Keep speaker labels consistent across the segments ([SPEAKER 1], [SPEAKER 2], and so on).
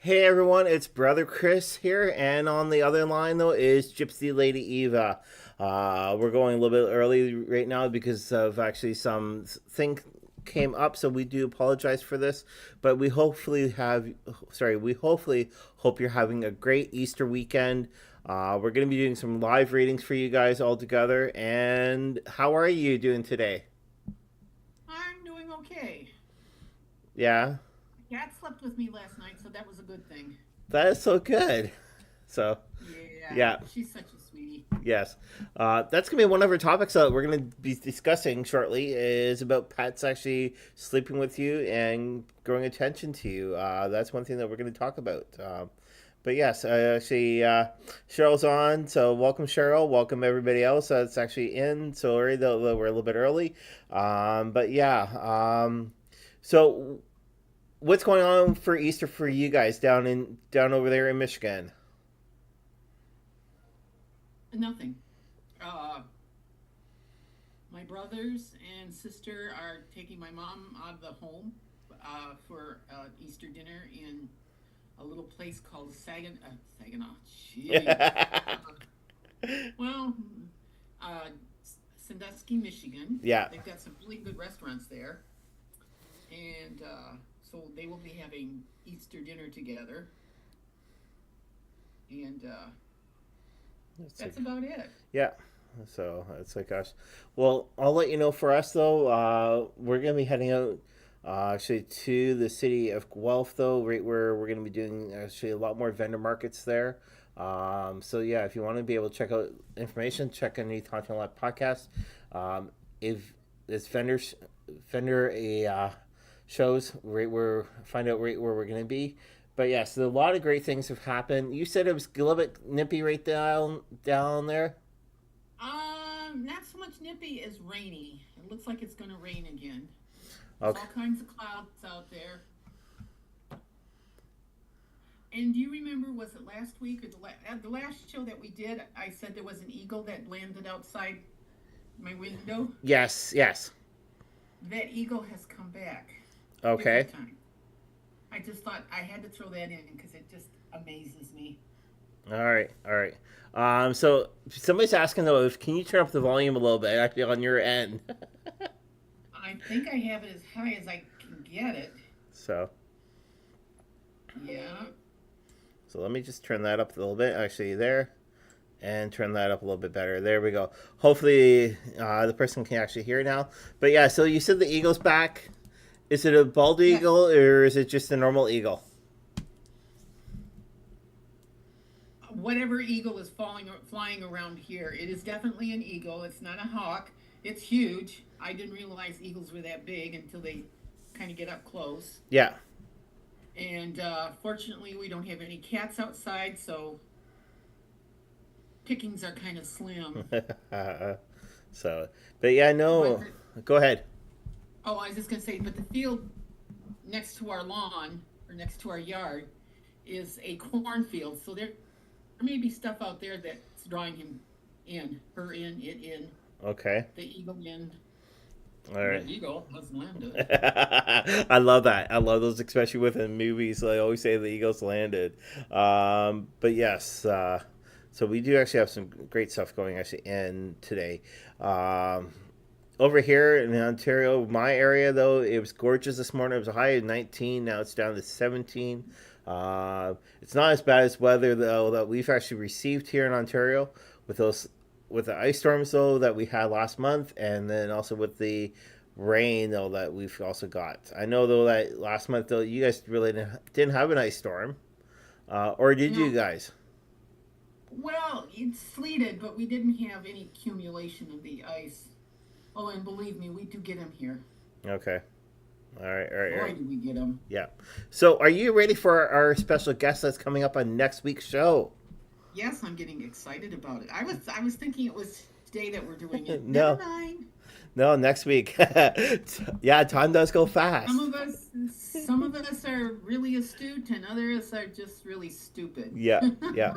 [SPEAKER 1] Hey everyone, it's Brother Chris here, and on the other line though is Gypsy Lady Eva. We're going a little bit early right now because of actually some thing came up, so we do apologize for this. But we hopefully hope you're having a great Easter weekend. We're going to be doing some live readings for you guys all together. And how are you doing today?
[SPEAKER 2] I'm doing okay.
[SPEAKER 1] Yeah,
[SPEAKER 2] Cat slept with me last night, so that was a good thing.
[SPEAKER 1] that is so good. So,
[SPEAKER 2] Yeah,
[SPEAKER 1] yeah.
[SPEAKER 2] she's such a sweetie.
[SPEAKER 1] Yes, that's gonna be one of our topics that we're gonna be discussing shortly. Is about pets actually sleeping with you and growing attention to you. That's one thing that we're gonna talk about. But yes, Cheryl's on, so welcome Cheryl. Welcome everybody else that's actually in. Sorry that we're a little bit early, but yeah. So what's going on for Easter for you guys down over there in Michigan?
[SPEAKER 2] Nothing. Uh, my brothers and sister are taking my mom out of the home for Easter dinner in a little place called Saginaw. Jeez. Well, uh, Sandusky, Michigan.
[SPEAKER 1] Yeah.
[SPEAKER 2] They've got some really good restaurants there, and so they will be having Easter dinner together, and
[SPEAKER 1] It's
[SPEAKER 2] that's
[SPEAKER 1] like
[SPEAKER 2] about it.
[SPEAKER 1] Yeah. So it's like gosh. Well, I'll let you know for us though. We're gonna be heading out actually to the city of Guelph though, right where we're gonna be doing actually a lot more vendor markets there. So yeah, if you want to be able to check out information, check underneath Haunting Live podcast. If this vendor shows right where find out right where we're gonna be. But yes, a lot of great things have happened. You said it was a little bit nippy right down there.
[SPEAKER 2] Not so much nippy as rainy. It looks like it's going to rain again. There's
[SPEAKER 1] Okay.
[SPEAKER 2] all kinds of clouds out there. And do you remember, was it last week or the last show that we did? I said there was an eagle that landed outside my window.
[SPEAKER 1] Yes. Yes.
[SPEAKER 2] That eagle has come back
[SPEAKER 1] Okay.
[SPEAKER 2] big time. I just thought I had to throw that in because it just amazes me.
[SPEAKER 1] All right. All right. So somebody's asking though, if can you turn up the volume a little bit actually on your end?
[SPEAKER 2] I think I have it as high as I can get it.
[SPEAKER 1] So
[SPEAKER 2] Yeah.
[SPEAKER 1] so let me just turn that up a little bit. Actually, there. And turn that up a little bit better. There we go. Hopefully, the person can actually hear now. But yeah, so you said the eagle's back. Is it a bald
[SPEAKER 2] Yes.
[SPEAKER 1] eagle or is it just a normal eagle?
[SPEAKER 2] Whatever eagle is flying around here, it is definitely an eagle. It's not a hawk. It's huge. I didn't realize eagles were that big until they kind of get up close.
[SPEAKER 1] Yeah.
[SPEAKER 2] And fortunately, we don't have any cats outside, so pickings are kind of slim.
[SPEAKER 1] So, but yeah,
[SPEAKER 2] But
[SPEAKER 1] no.
[SPEAKER 2] the,
[SPEAKER 1] Go ahead.
[SPEAKER 2] oh, I was just gonna say, but the field next to our lawn or next to our yard is a cornfield, so there may be stuff out there that's drawing him in, her in, it in,
[SPEAKER 1] Okay.
[SPEAKER 2] the eagle in.
[SPEAKER 1] All
[SPEAKER 2] The
[SPEAKER 1] right.
[SPEAKER 2] eagle has landed.
[SPEAKER 1] I love that. I love those, especially within movies. I always say the Eagles landed. But yes, so we do actually have some great stuff going actually in today. Um, Over here in Ontario, my area though, it was gorgeous this morning. It was a high of 19. Now it's down to 17. It's not as bad as weather though that we've actually received here in Ontario with those with the ice storms though that we had last month, and then also with the rain though that we've also got. I know though that last month though you guys really didn't have an ice storm, or did you
[SPEAKER 2] No,
[SPEAKER 1] guys?
[SPEAKER 2] well, it sleeted, but we didn't have any accumulation of the ice. Oh, and believe me, we do get them here.
[SPEAKER 1] Okay. All right. All right. All
[SPEAKER 2] Boy,
[SPEAKER 1] right.
[SPEAKER 2] do we get them.
[SPEAKER 1] Yeah. So, are you ready for our special guest that's coming up on next week's show?
[SPEAKER 2] Yes, I'm getting excited about it. I was thinking it was today that we're doing it. Never
[SPEAKER 1] No,
[SPEAKER 2] mind.
[SPEAKER 1] no, next week. Yeah, time does go
[SPEAKER 2] Some
[SPEAKER 1] fast.
[SPEAKER 2] of us some of us are really astute and others are just really stupid.
[SPEAKER 1] Yeah, yeah.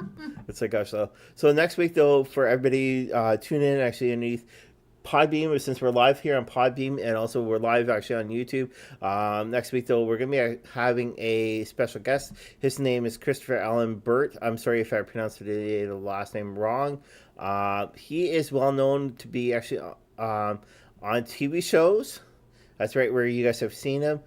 [SPEAKER 1] It's like gosh. So next week though, for everybody, tune in actually underneath. Podbean, since we're live here on Podbean, and also we're live actually on YouTube. Next week, though, we're going to be having a special guest. His name is Christopher Allen Burt. I'm sorry if I pronounced the last name wrong. He is well known to be actually on TV shows. That's right, where you guys have seen him.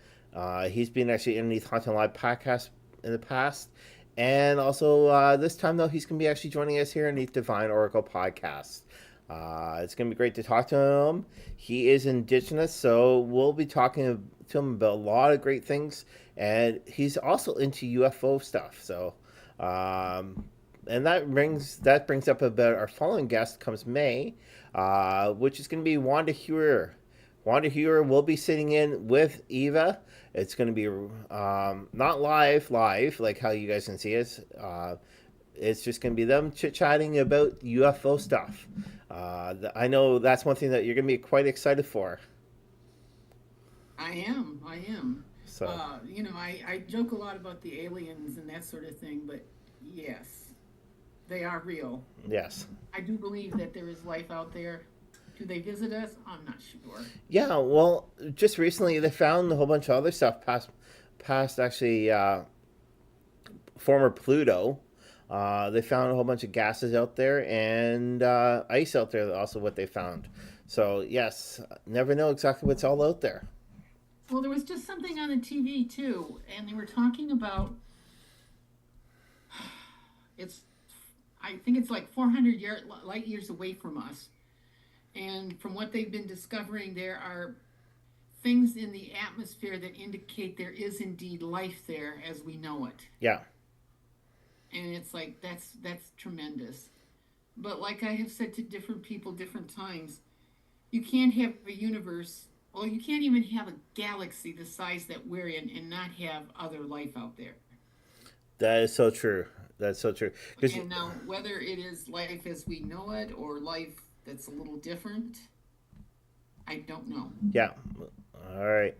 [SPEAKER 1] He's been actually in the Haunting Live podcast in the past. And also, this time, though, he's going to be actually joining us here in the Divine Oracle podcast. It's going to be great to talk to him. He is Indigenous, so we'll be talking to him about a lot of great things. And he's also into UFO stuff. So, and that brings up about our following guest comes May, which is going to be Wanda Hewer. Wanda Hewer will be sitting in with Eva. It's going to be not live like how you guys can see us. It's just going to be them chit-chatting about UFO stuff. I know that's one thing that you're going to be quite excited for.
[SPEAKER 2] I am.
[SPEAKER 1] So,
[SPEAKER 2] I joke a lot about the aliens and that sort of thing, but yes, they are real.
[SPEAKER 1] Yes.
[SPEAKER 2] I do believe that there is life out there. Do they visit us? I'm not sure.
[SPEAKER 1] Yeah, well, just recently they found a whole bunch of other stuff past actually former Pluto. They found a whole bunch of gases out there and ice out there. Also, what they found. So yes, never know exactly what's all out there.
[SPEAKER 2] Well, there was just something on the TV too, and they were talking about I think it's like 400 light years away from us. And from what they've been discovering, there are things in the atmosphere that indicate there is indeed life there as we know it.
[SPEAKER 1] Yeah.
[SPEAKER 2] And it's like, that's tremendous. But like I have said to different people different times, you can't have a universe, well, you can't even have a galaxy the size that we're in and not have other life out there.
[SPEAKER 1] That is so true. That's so true.
[SPEAKER 2] And now, whether it is life as we know it or life that's a little different, I don't know.
[SPEAKER 1] Yeah. All right.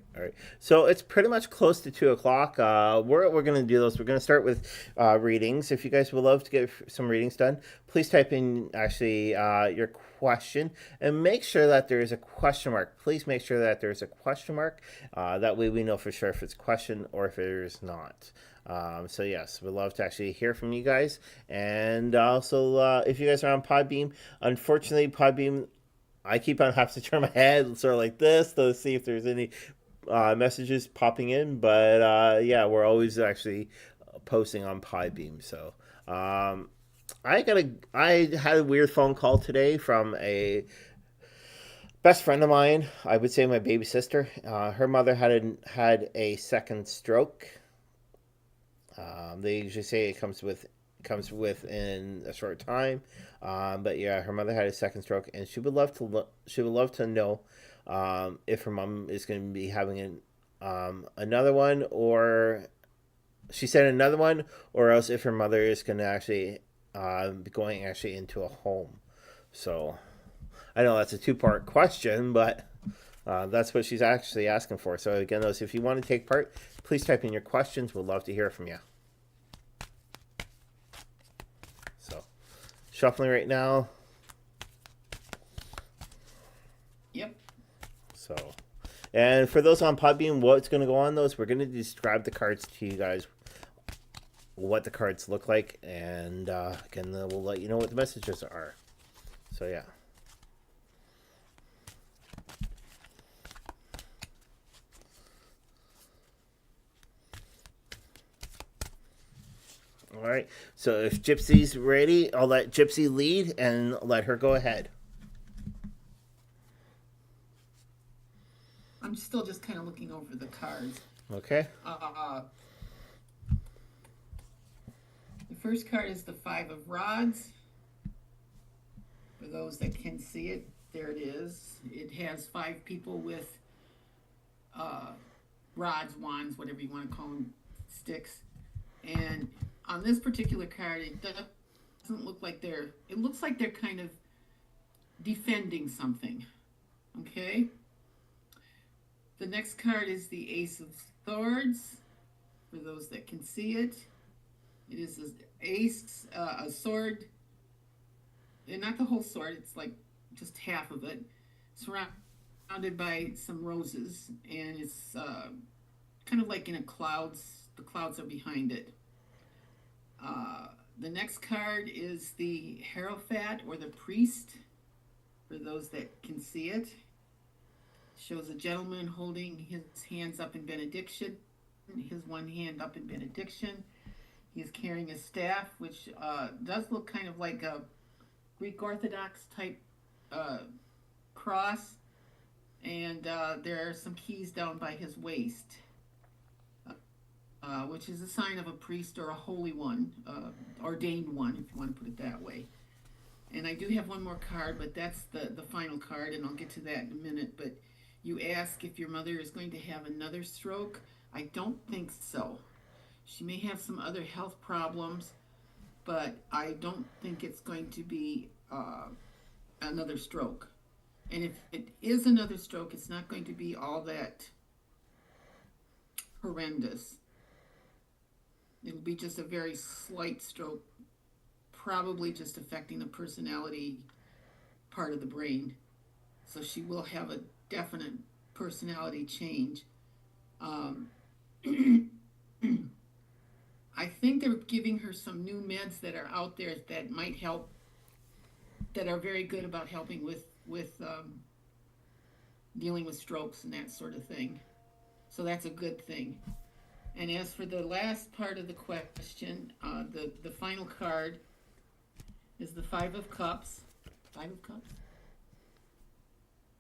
[SPEAKER 1] So it's pretty much close to 2:00. We're going to do those. We're going to start with readings. If you guys would love to get some readings done, please type in actually your question and make sure that there is a question mark. Please make sure that there is a question mark. That way we know for sure if it's a question or if it is not. So yes, we'd love to actually hear from you guys. And also, if you guys are on Podbean, unfortunately, Podbean, I keep on having to turn my head sort of like this to see if there's any messages popping in. But yeah, we're always actually posting on Podbean. So I had a weird phone call today from a best friend of mine. I would say my baby sister. Her mother had a second stroke. They usually say it comes within a short time, but yeah, her mother had a second stroke, and she would love to know if her mom is going to be having another one, or she said another one, or else if her mother is going to actually be going actually into a home. So I know that's a 2-part question, but that's what she's actually asking for. So again, those, if you want to take part, please type in your questions. We'd love to hear from you. So, shuffling right now.
[SPEAKER 2] Yep.
[SPEAKER 1] So, and for those on Podbean, what's going to go on those? We're going to describe the cards to you guys, what the cards look like, and again, we'll let you know what the messages are. So, yeah. All right, so if Gypsy's ready, I'll let Gypsy lead and let her go ahead.
[SPEAKER 2] I'm still just kind of looking over the cards.
[SPEAKER 1] Okay.
[SPEAKER 2] The first card is the 5 of Rods. For those that can see it, there it is. It has 5 people with rods, wands, whatever you want to call them, sticks. And on this particular card, it doesn't look like it looks like they're kind of defending something. Okay? The next card is the Ace of Swords. For those that can see it, it is an ace, a sword, and not the whole sword, it's like just half of it. surrounded by some roses, and it's kind of like in a clouds. The clouds are behind it. The next card is the Hierophant or the priest, for those that can see it. Shows a gentleman holding his hands up in benediction, his one hand up in benediction. He's carrying a staff, which does look kind of like a Greek Orthodox type cross, and there are some keys down by his waist, which is a sign of a priest or a holy one, ordained one, if you want to put it that way. And I do have one more card, but that's the final card, and I'll get to that in a minute. But you ask if your mother is going to have another stroke. I don't think so. She may have some other health problems, but I don't think it's going to be another stroke. And if it is another stroke, it's not going to be all that horrendous. It'll be just a very slight stroke, probably just affecting the personality part of the brain. So she will have a definite personality change. I think they're giving her some new meds that are out there that might help, that are very good about helping with dealing with strokes and that sort of thing. So that's a good thing. And as for the last part of the question, the final card is the Five of Cups. Five of Cups?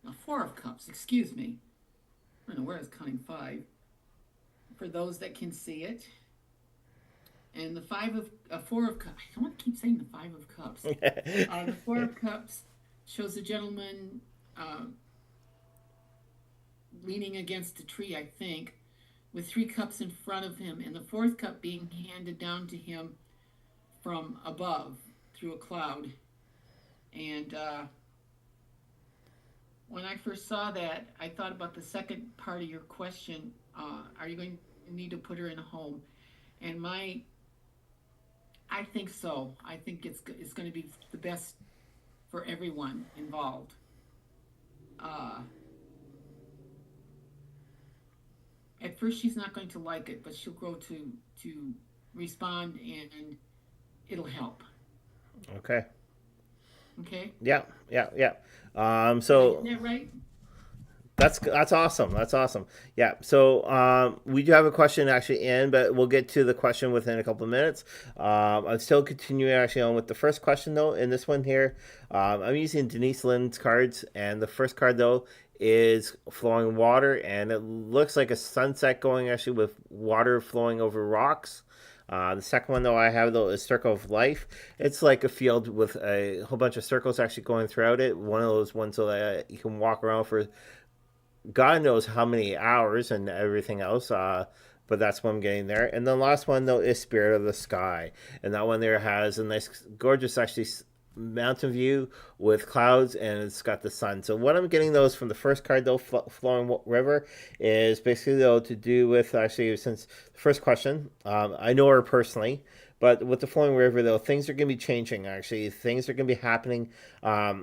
[SPEAKER 2] No, Four of Cups, excuse me. I don't know where I was counting five. For those that can see it. And the Four of Cups, I don't want to keep saying the Five of Cups. The Four of Cups shows a gentleman leaning against a tree, I think, with three cups in front of him, and the fourth cup being handed down to him from above through a cloud. And when I first saw that, I thought about the second part of your question. Are you going to need to put her in a home? And I think so. I think it's going to be the best for everyone involved. At first, she's not going to like it, but she'll grow to respond, and it'll help.
[SPEAKER 1] Okay.
[SPEAKER 2] Okay.
[SPEAKER 1] Yeah.
[SPEAKER 2] So. Isn't that right?
[SPEAKER 1] That's awesome. That's awesome. Yeah. So we do have a question actually in, but we'll get to the question within a couple of minutes. I'm still continuing actually on with the first question though. In this one here, I'm using Denise Lynn's cards, and the first card though is flowing water, and it looks like a sunset going actually with water flowing over rocks. The second one though I have though is Circle of Life. It's like a field with a whole bunch of circles actually going throughout it. One of those ones so that you can walk around for God knows how many hours and everything else. But that's what I'm getting there. And the last one though is Spirit of the Sky, and that one there has a nice, gorgeous actually mountain view with clouds, and it's got the sun. So what I'm getting those from the first card though, Flowing River, is basically though to do with actually, since the first question, I know her personally, but with the Flowing River though, things are going to be changing. Actually, things are going to be happening at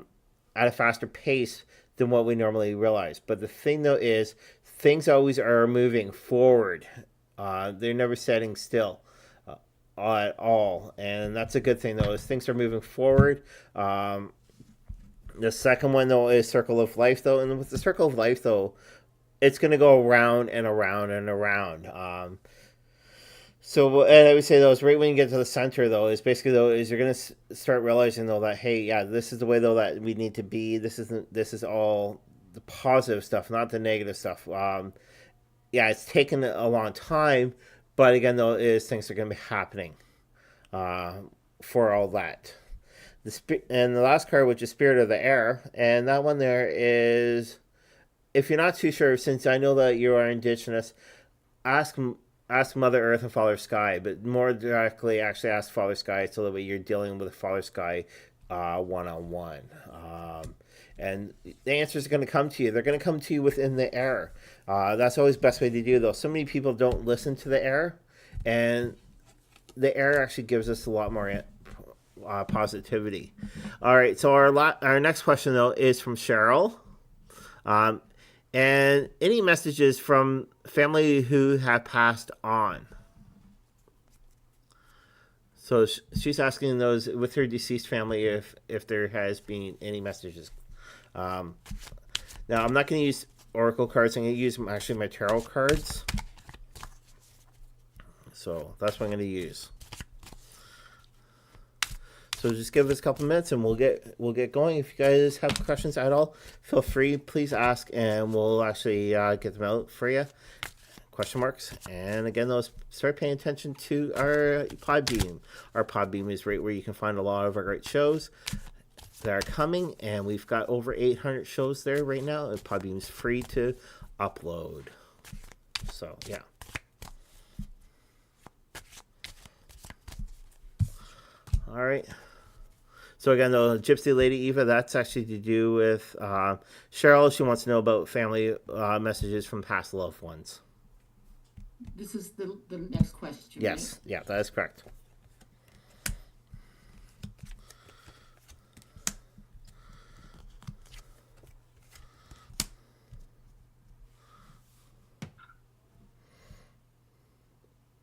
[SPEAKER 1] a faster pace than what we normally realize. But the thing though is, things always are moving forward. They're never setting still at all, and that's a good thing though, is things are moving forward. The second one though is Circle of Life though, and with the Circle of Life though, it's going to go around and around and around. So and I would say though, is right when you get to the center though, is basically though, is you're going to start realizing though that, hey, yeah, this is the way though that we need to be. This is all the positive stuff, not the negative stuff. Yeah, it's taken a long time, but again though, is things are going to be happening for all that. And the last card, which is Spirit of the Air, and that one there is, if you're not too sure, since I know that you are Indigenous, ask Mother Earth and Father Sky, but more directly actually ask Father Sky, so that way you're dealing with Father Sky one-on-one. And the answers are going to come to you. They're going to come to you within the air. That's always the best way to do, though. So many people don't listen to the air, and the air actually gives us a lot more positivity. All right, so our next question, though, is from Cheryl. Um, and any messages from family who have passed on. So she's asking those with her deceased family if there has been any messages. Um, Now, I'm not going to use oracle cards. I'm going to use actually my tarot cards. So that's what I'm going to use. So just give us a couple minutes and we'll get going. If you guys have questions at all, feel free. Please ask, and we'll actually get them out for you. Question marks. And again, those start paying attention to our Podbean. Our Podbean is right where you can find a lot of our great shows that are coming, and we've got over 800 shows there right now, and Podbean is free to upload. So yeah. All right. So again, the Gypsy Lady Eva, that's actually to do with Cheryl. She wants to know about family messages from past loved ones.
[SPEAKER 2] This is the next question.
[SPEAKER 1] Yes.
[SPEAKER 2] Right?
[SPEAKER 1] Yeah, that is correct.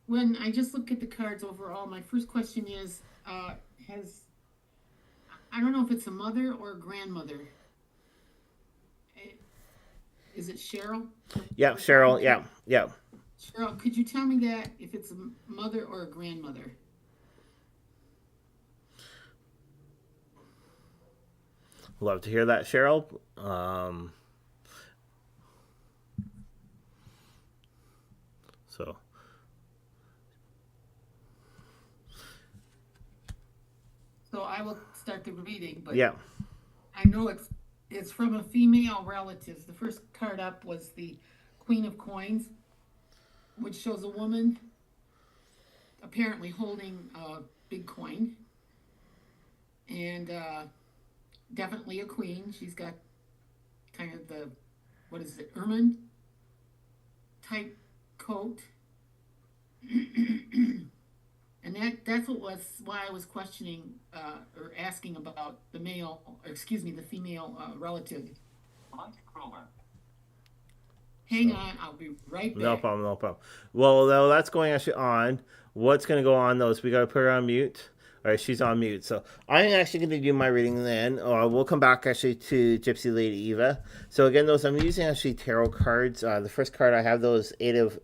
[SPEAKER 2] When I just look at the cards overall, my first question is, I don't know if it's a mother or a grandmother. Is it Cheryl?
[SPEAKER 1] Yeah, Cheryl. Yeah, yeah.
[SPEAKER 2] Cheryl, could you tell me that if it's a mother or a grandmother?
[SPEAKER 1] Love to hear that, Cheryl. So.
[SPEAKER 2] So I will start the reading, but
[SPEAKER 1] Yeah.
[SPEAKER 2] I know it's from a female relative. The first card up was the Queen of Coins, which shows a woman apparently holding a big coin, and definitely a queen. She's got kind of the, what is it, ermine type coat. And that's what was why I was questioning or asking about the the female relative. Hang on, I'll be right back.
[SPEAKER 1] No problem, no problem. Well, though that's going actually on. What's going to go on, though, is we got to put her on mute. All right, she's on mute. So I'm actually going to do my reading then. We'll come back actually to Gypsy Lady Eva. So again, those I'm using actually tarot cards. The first card I have those Eight of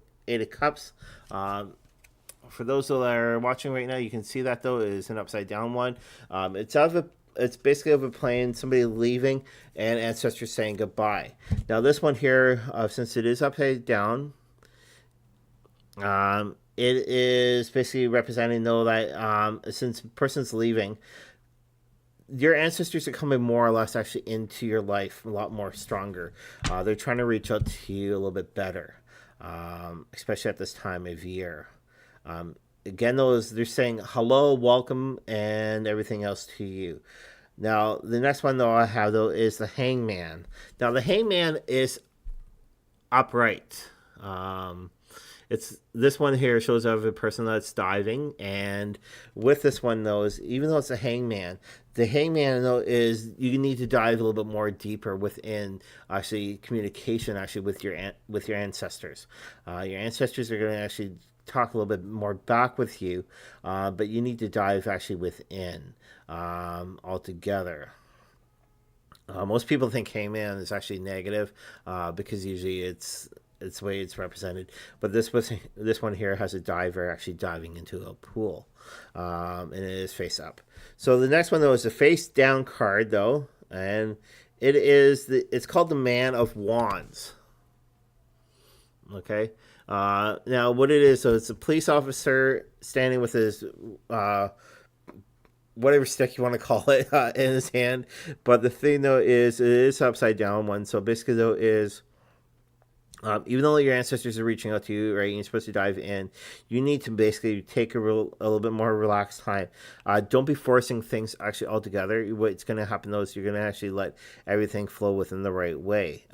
[SPEAKER 1] Cups. For those that are watching right now, you can see that though is an upside down one. It's basically of a plane, somebody leaving, and ancestors saying goodbye. Now this one here, since it is upside down, it is basically representing though that since the person's leaving, your ancestors are coming more or less actually into your life a lot more stronger. They're trying to reach out to you a little bit better, especially at this time of year. Again, they're saying hello, welcome, and everything else to you. Now, the next one, though, I have, though, is the Hangman. Now, the Hangman is upright. It's this one here shows of a person that's diving, and with this one, though, is even though it's a hangman, the hangman though is you need to dive a little bit more deeper within actually communication actually with your ancestors. Your ancestors are going to actually talk a little bit more back with you, but you need to dive actually within altogether. Most people think hangman is actually negative because usually it's the way it's represented, but this one here has a diver actually diving into a pool, and it is face up. So the next one though is a face down card though, and it's called the Man of Wands. Okay, now what it is, so it's a police officer standing with his whatever stick you want to call it in his hand, but the thing though is it is upside down one. So basically though is even though your ancestors are reaching out to you, right, and you're supposed to dive in, you need to basically take a little bit more relaxed time. Don't be forcing things actually all together. What's going to happen though is you're going to actually let everything flow within the right way.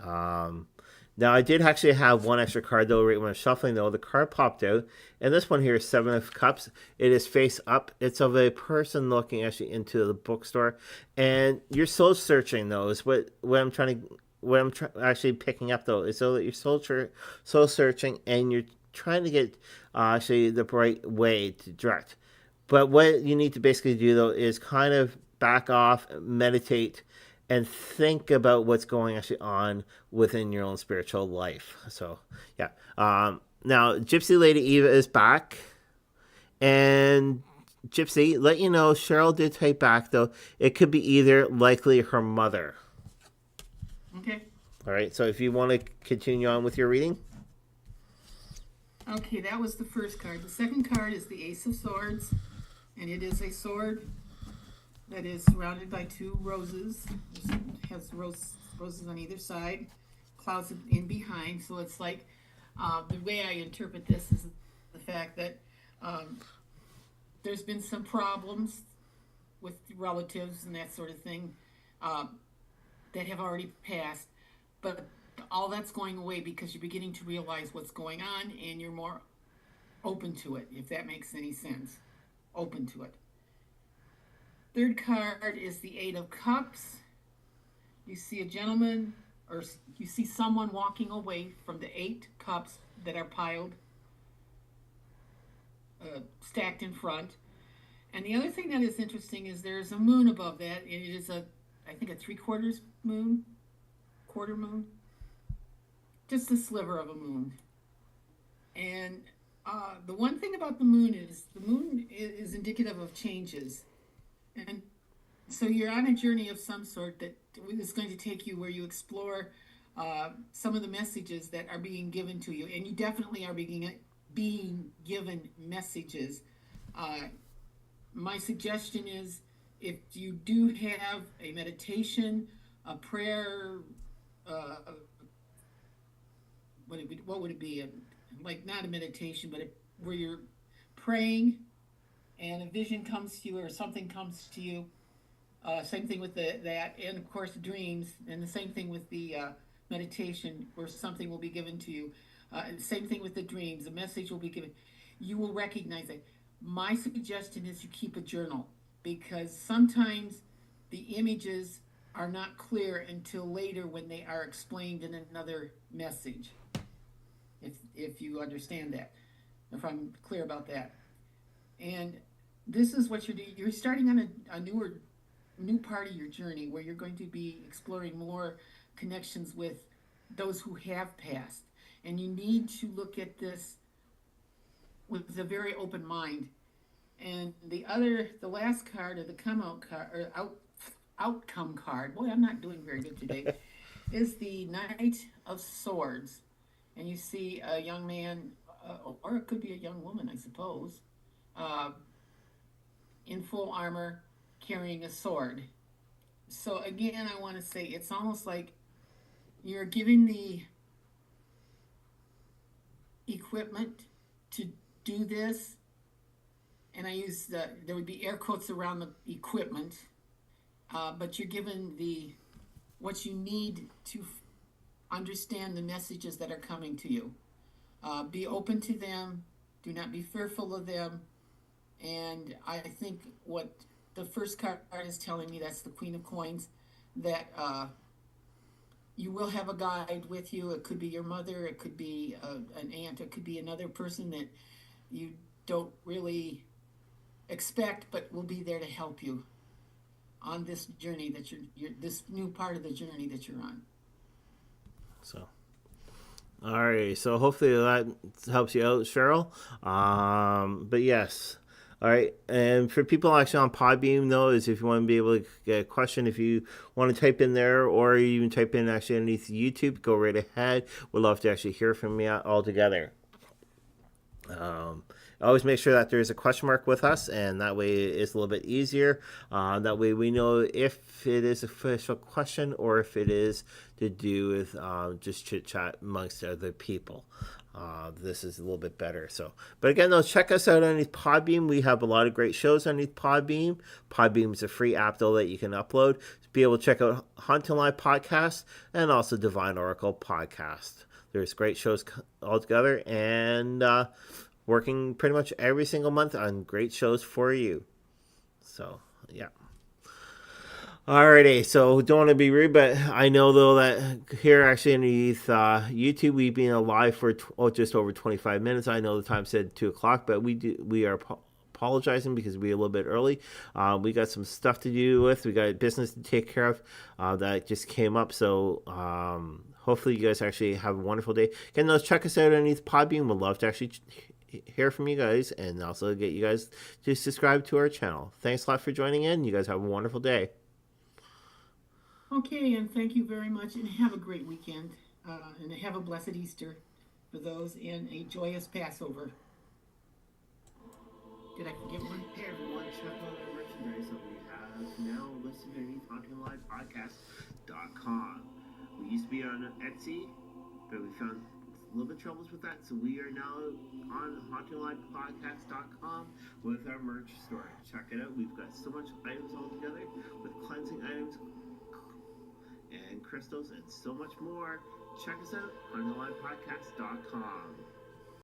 [SPEAKER 1] Now, I did actually have one extra card though, right when I was shuffling though. The card popped out, and this one here is Seven of Cups. It is face up. It's of a person looking actually into the bookstore, and you're soul searching though is what I'm trying to what I'm actually picking up though is so that you're soul searching and you're trying to get actually the right way to direct. But what you need to basically do though is kind of back off, meditate, and think about what's going actually on within your own spiritual life. So yeah. Now Gypsy Lady Eva is back, and Gypsy, let you know, Cheryl did type back though. It could be either likely her mother.
[SPEAKER 2] Okay.
[SPEAKER 1] All right. So if you want to continue on with your reading.
[SPEAKER 2] Okay, that was the first card. The second card is the Ace of Swords, and it is a sword that is surrounded by two roses. It has roses on either side, clouds in behind. So it's like the way I interpret this is the fact that there's been some problems with relatives and that sort of thing that have already passed, but all that's going away because you're beginning to realize what's going on and you're more open to it, if that makes any sense. Open to it. Third card is the Eight of Cups. You see a gentleman, or you see someone walking away from the 8 cups that are piled, stacked in front. And the other thing that is interesting is there's a moon above that. It is I think a 3/4 moon, quarter moon, just a sliver of a moon. And the one thing about the moon is indicative of changes. And so you're on a journey of some sort that is going to take you where you explore some of the messages that are being given to you. And you definitely are being given messages. My suggestion is, if you do have a meditation, a prayer, what would it be? Like not a meditation, but where you're praying and a vision comes to you or something comes to you. Same thing with that, and of course dreams, and the same thing with the meditation, where something will be given to you. Same thing with the dreams, a message will be given. You will recognize it. My suggestion is you keep a journal, because sometimes the images are not clear until later when they are explained in another message. If you understand that, if I'm clear about that. And this is what you're doing. You're starting on a new part of your journey where you're going to be exploring more connections with those who have passed. And you need to look at this with a very open mind. And the last card, or the outcome card, boy, I'm not doing very good today, is the Knight of Swords. And you see a young man, or it could be a young woman, I suppose, in full armor, carrying a sword. So again, I want to say it's almost like you're giving the equipment to do this, and I use there would be air quotes around the equipment, but you're given what you need to understand the messages that are coming to you. Be open to them. Do not be fearful of them. And I think what the first card is telling me, that's the Queen of Coins, that you will have a guide with you. It could be your mother, it could be an aunt, it could be another person that you don't really expect, but will be there to help you on this journey that you're this new part of the journey that you're on.
[SPEAKER 1] So, all right. So hopefully that helps you out, Cheryl. But yes. All right. And for people actually on Podbean, though, is if you want to be able to get a question, if you want to type in there, or you even type in actually underneath YouTube, go right ahead. We'd love to actually hear from you all together. Always make sure that there's a question mark with us, and that way it's a little bit easier. That way we know if it is a official question or if it is to do with just chit chat amongst other people. This is a little bit better. So, but again, though, check us out underneath Podbean. We have a lot of great shows underneath Podbean. Podbean is a free app though that you can upload to be able to check out HauntingLIVE podcast and also Divine Oracle podcast. There's great shows all together, and working pretty much every single month on great shows for you. So, yeah. Alrighty, so don't want to be rude, but I know though that here actually underneath YouTube we've been alive for just over 25 minutes. I know the time said 2 o'clock, but we are apologizing because we're a little bit early. We got some stuff to do with. We got business to take care of that just came up. So hopefully you guys actually have a wonderful day. Again, let's check us out underneath Podbean. We'd love to actually hear from you guys and also get you guys to subscribe to our channel. Thanks a lot for joining in. You guys have a wonderful day.
[SPEAKER 2] Okay, and thank you very much, and have a great weekend, and have a blessed Easter for those, and a joyous Passover. Did I forget one?
[SPEAKER 1] Hey everyone, check out our merchandise that we have now listed underneath HauntingLIVEpodcast.com. We used to be on Etsy, but we found a little bit troubles with that, so we are now on HauntingLIVEpodcast.com with our merch store. Check it out. We've got so much items all together with cleansing items and crystals and so much more. Check us out on HauntingLIVEpodcast.com.